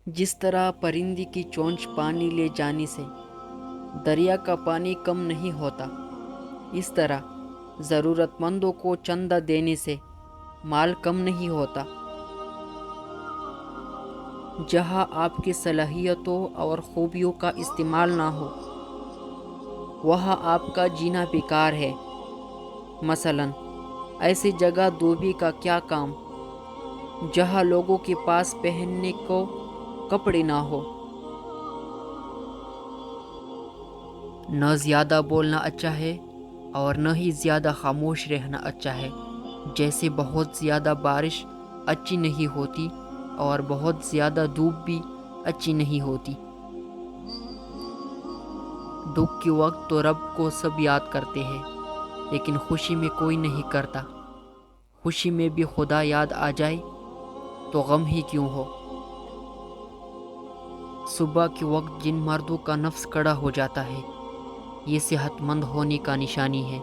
جس طرح پرندے کی چونچ پانی لے جانے سے دریا کا پانی کم نہیں ہوتا، اس طرح ضرورت مندوں کو چندہ دینے سے مال کم نہیں ہوتا۔ جہاں آپ کی صلاحیتوں اور خوبیوں کا استعمال نہ ہو، وہاں آپ کا جینا بیکار ہے۔ مثلاً ایسی جگہ دھوبی کا کیا کام جہاں لوگوں کے پاس پہننے کو کپڑے نہ ہو۔ نہ زیادہ بولنا اچھا ہے اور نہ ہی زیادہ خاموش رہنا اچھا ہے۔ جیسے بہت زیادہ بارش اچھی نہیں ہوتی اور بہت زیادہ دھوپ بھی اچھی نہیں ہوتی۔ دکھ کے وقت تو رب کو سب یاد کرتے ہیں، لیکن خوشی میں کوئی نہیں کرتا۔ خوشی میں بھی خدا یاد آ جائے تو غم ہی کیوں ہو۔ صبح کے وقت جن مردوں کا نفس کڑا ہو جاتا ہے، یہ صحت مند ہونے کا نشانی ہے۔